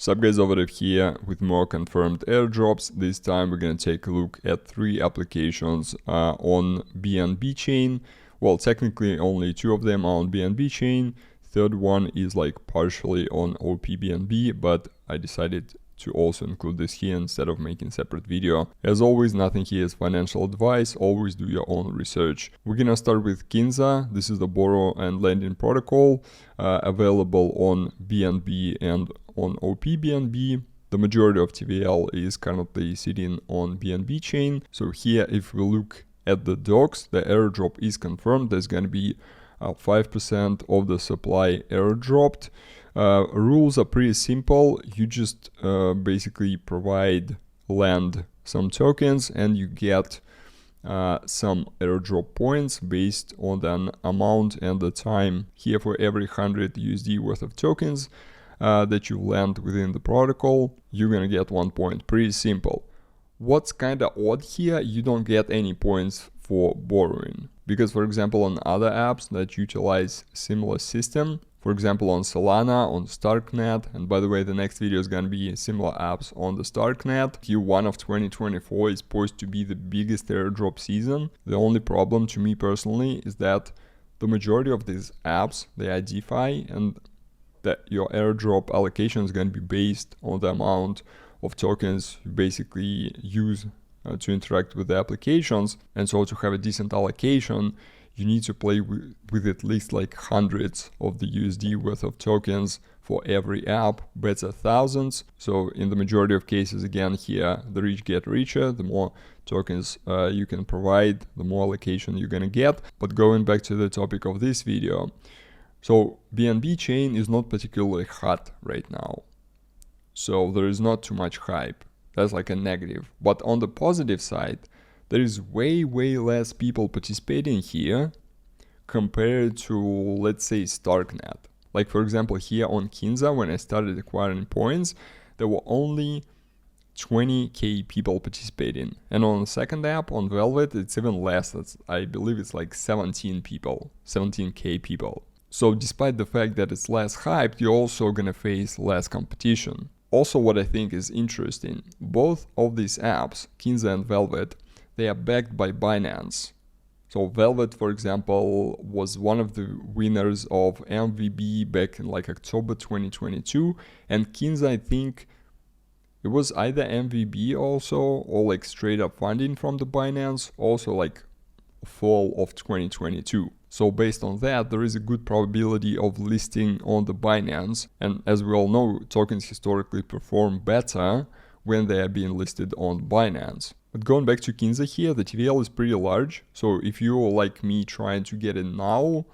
Sup guys, over here with more confirmed airdrops. This time we're gonna take a look at 3 applications on BNB Chain. Well, technically only 2 of them are on BNB Chain. Third one is like partially on opBNB, but I decided to also include this here instead of making a separate video. As always, nothing here is financial advice. Always do your own research. We're gonna start with Kinza. This is the borrow and lending protocol available on BNB and on opBNB. The majority of TVL is currently sitting on BNB Chain. So here, if we look at the docs, the airdrop is confirmed. There's gonna be 5% of the supply airdropped. Rules are pretty simple. You just basically lend some tokens and you get some airdrop points based on the amount and the time. Here, for every 100 USD worth of tokens that you lend within the protocol, you're gonna get 1 point. Pretty simple. What's kind of odd here, you don't get any points for borrowing, because for example on other apps that utilize similar system, for example on Solana, on Starknet, and by the way, the next video is gonna be similar apps on the Starknet. Q1 of 2024 is supposed to be the biggest airdrop season. The only problem to me personally is that the majority of these apps, they are DeFi, and that your airdrop allocation is gonna be based on the amount of tokens you basically use to interact with the applications. And so to have a decent allocation, you need to play with at least like hundreds of the USD worth of tokens for every app. Bets are thousands. So in the majority of cases, again, here, the rich get richer. The more tokens you can provide, the more allocation you're gonna get. But going back to the topic of this video, so BNB Chain is not particularly hot right now. So there is not too much hype. That's like a negative. But on the positive side, there is way less people participating here compared to, let's say, Starknet. Like for example, here on Kinza, when I started acquiring points, there were only 20k people participating. And on the second app, on Velvet, it's even less. I believe it's like 17k people. So despite the fact that it's less hyped, you're also gonna face less competition. Also, what I think is interesting, both of these apps, Kinza and Velvet, they are backed by Binance. So Velvet, for example, was one of the winners of MVB back in like October 2022. And Kinza, I think it was either MVB also or like straight up funding from the Binance, also like fall of 2022. So based on that, there is a good probability of listing on the Binance. And as we all know, tokens historically perform better when they are being listed on Binance. But going back to Kinza here, the TVL is pretty large. So if you're like me trying to get it now,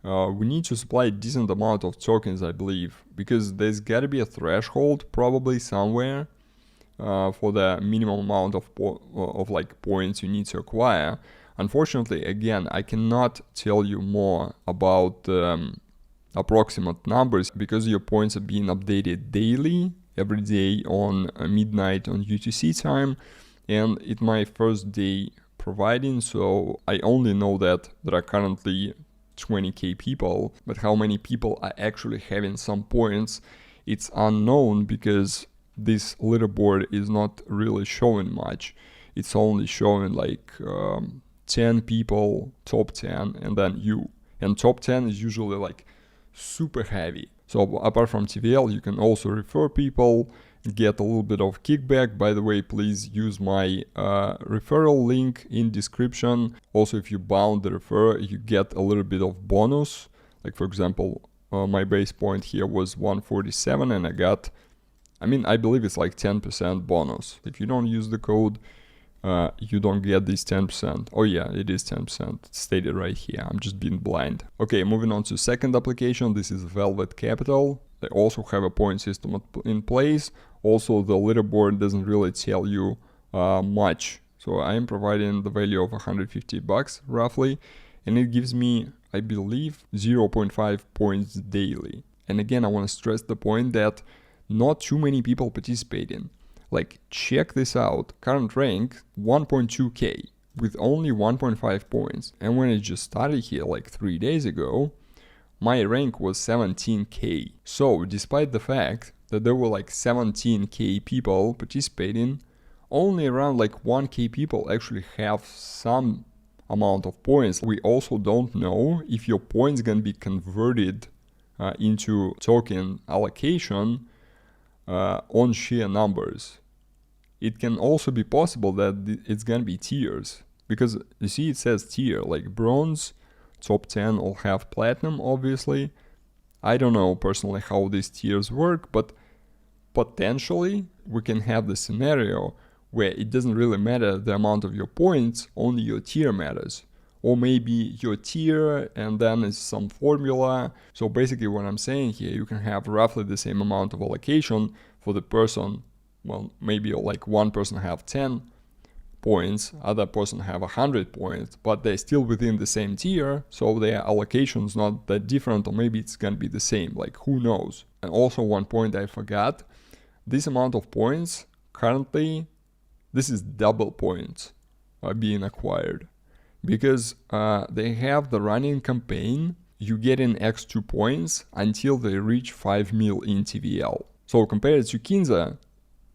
we need to supply a decent amount of tokens, I believe, because there's got to be a threshold probably somewhere for the minimum amount of like points you need to acquire. Unfortunately, again, I cannot tell you more about approximate numbers because your points are being updated daily, every day on midnight on UTC time, and it's my first day providing, so I only know that there are currently 20k people, but how many people are actually having some points, it's unknown because this leaderboard is not really showing much. It's only showing like 10 people, top 10, and then you. And top 10 is usually like super heavy. So apart from TVL, you can also refer people, get a little bit of kickback. By the way, please use my referral link in description. Also, if you bound the referral, you get a little bit of bonus. Like for example, my base point here was 147 and I believe it's like 10% bonus. If you don't use the code, you don't get this 10%. Oh yeah, it is 10%. It's stated right here. I'm just being blind. Okay, moving on to second application. This is Velvet Capital. They also have a point system in place. Also, the leaderboard doesn't really tell you much. So I am providing the value of 150 bucks roughly, and it gives me, I believe, 0.5 points daily. And again, I want to stress the point that not too many people participating. Like, check this out, current rank 1.2k with only 1.5 points. And when it just started here like 3 days ago, my rank was 17k. So despite the fact that there were like 17k people participating, only around like 1k people actually have some amount of points. We also don't know if your points gonna be converted into token allocation on sheer numbers. It can also be possible that it's gonna be tiers, because you see it says tier, like bronze, top 10 all have platinum, obviously. I don't know personally how these tiers work, but potentially we can have the scenario where it doesn't really matter the amount of your points, only your tier matters. Or maybe your tier and then is some formula. So basically what I'm saying here, you can have roughly the same amount of allocation for the person. Well, maybe like one person have 10 points, other person have 100 points, but they're still within the same tier, so their allocation's not that different, or maybe it's gonna be the same, like who knows. And also one point I forgot, this amount of points currently, this is double points being acquired, because they have the running campaign, you get an X2 points until they reach 5 mil in TVL. So compared to Kinza,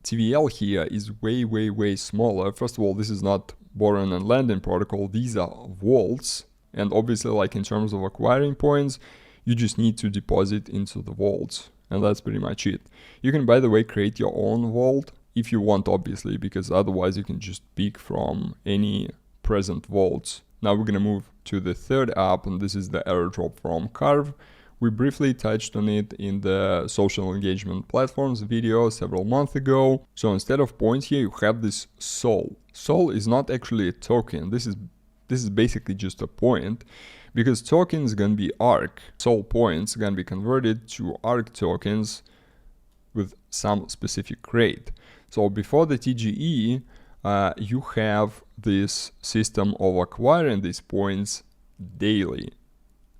TVL here is way smaller. First of all, this is not borrowing and lending protocol, these are vaults, and obviously like in terms of acquiring points, you just need to deposit into the vaults, and that's pretty much it. You can, by the way, create your own vault if you want, obviously, because otherwise you can just pick from any present vaults. Now we're gonna move to the third app, and this is the airdrop from Carve. We briefly touched on it in the social engagement platforms video several months ago. So instead of points here, you have this SOL. SOL is not actually a token. This is basically just a point, because tokens is gonna be ARC. SOL points are gonna be converted to ARC tokens with some specific rate. So before the TGE, you have this system of acquiring these points daily.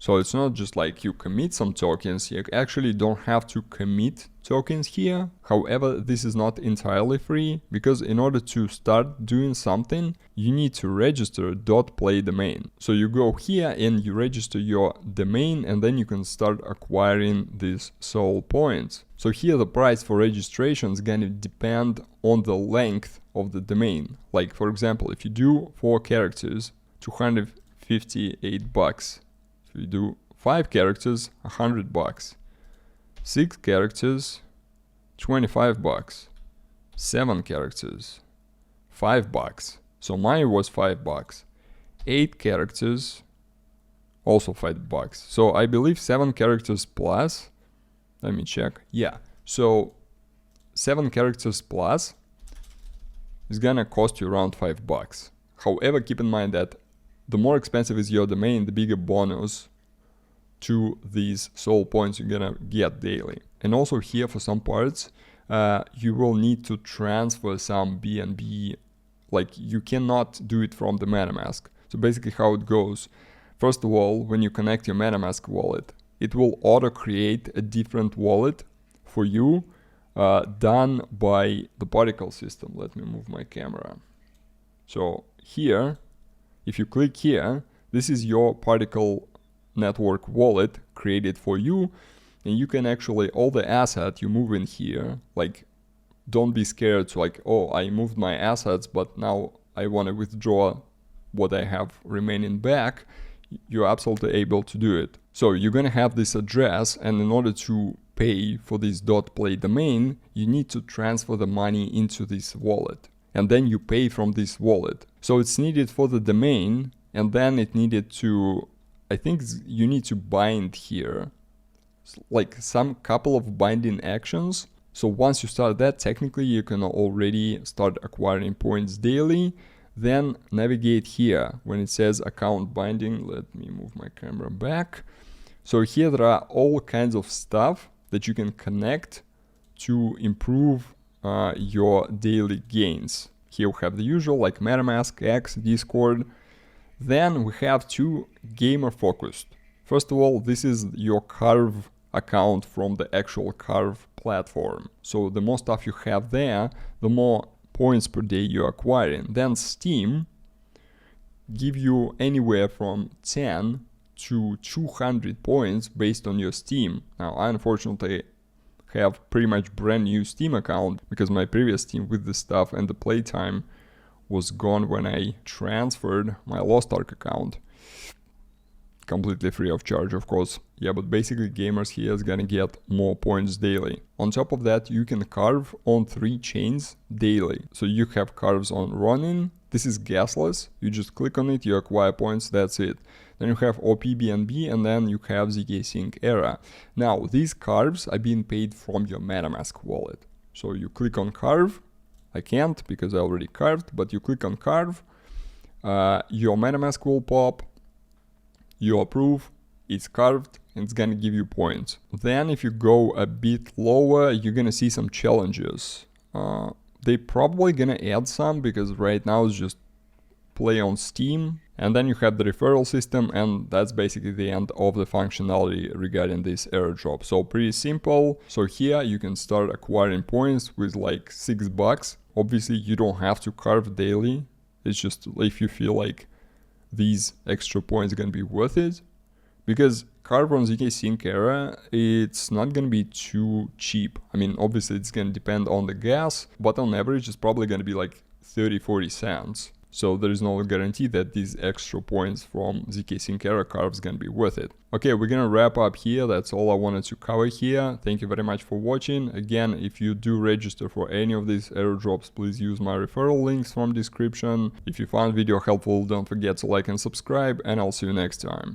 So it's not just like you commit some tokens, you actually don't have to commit tokens here. However, this is not entirely free, because in order to start doing something, you need to register .play domain. So you go here and you register your domain, and then you can start acquiring these SOL points. So here the price for registration is gonna depend on the length of the domain. Like for example, if you do 4 characters, 258 bucks. If you do 5 characters, 100 bucks. 6 characters, 25 bucks. 7 characters, 5 bucks. So mine was 5 bucks. 8 characters, also 5 bucks. So I believe 7 characters plus, let me check. Yeah, so 7 characters plus is gonna cost you around 5 bucks. However, keep in mind that the more expensive is your domain, the bigger bonus to these SOL points you're gonna get daily. And also here for some parts, you will need to transfer some BNB, like you cannot do it from the MetaMask. So basically how it goes, first of all, when you connect your MetaMask wallet, it will auto create a different wallet for you done by the particle system. Let me move my camera. So here, if you click here, this is your particle network wallet created for you, and you can actually, all the asset you move in here, like don't be scared to like, oh, I moved my assets, but now I want to withdraw what I have remaining back. You're absolutely able to do it. So you're gonna have this address, and in order to pay for this .play domain, you need to transfer the money into this wallet, and then you pay from this wallet. So it's needed for the domain, and then it needed to, I think you need to bind here, like some couple of binding actions. So once you start that, technically you can already start acquiring points daily. Then navigate here when it says account binding. Let me move my camera back. So here there are all kinds of stuff that you can connect to improve your daily gains. Here we have the usual like MetaMask, X, Discord. Then we have 2 gamer focused. First of all, this is your Carve account from the actual Carve platform. So the more stuff you have there, the more points per day you're acquiring. Then Steam give you anywhere from 10 to 200 points based on your Steam. Now, I unfortunately have pretty much brand new Steam account because my previous Steam with the stuff and the playtime was gone when I transferred my Lost Ark account. Completely free of charge, of course. Yeah, but basically gamers here is gonna get more points daily. On top of that, you can carve on 3 chains daily. So you have carves on Ronin. This is gasless. You just click on it, you acquire points, that's it. Then you have opBNB, and then you have ZK Sync Era. Now, these carves are being paid from your MetaMask wallet. So you click on Carve. I can't because I already carved, but you click on Carve. Your MetaMask will pop. You approve, it's carved, and it's gonna give you points. Then if you go a bit lower, you're gonna see some challenges. They probably gonna add some because right now it's just play on Steam. And then you have the referral system, and that's basically the end of the functionality regarding this airdrop. So pretty simple. So here you can start acquiring points with like $6. Obviously you don't have to carve daily. It's just if you feel like these extra points are gonna be worth it, because Carve on ZK Sync Era, it's not gonna be too cheap. I mean, obviously it's gonna depend on the gas, but on average it's probably gonna be like 30-40 cents. So there is no guarantee that these extra points from ZK Sync Era Carve is gonna be worth it. Okay, we're gonna wrap up here. That's all I wanted to cover here. Thank you very much for watching. Again, if you do register for any of these airdrops, please use my referral links from description. If you found video helpful, don't forget to like and subscribe, and I'll see you next time.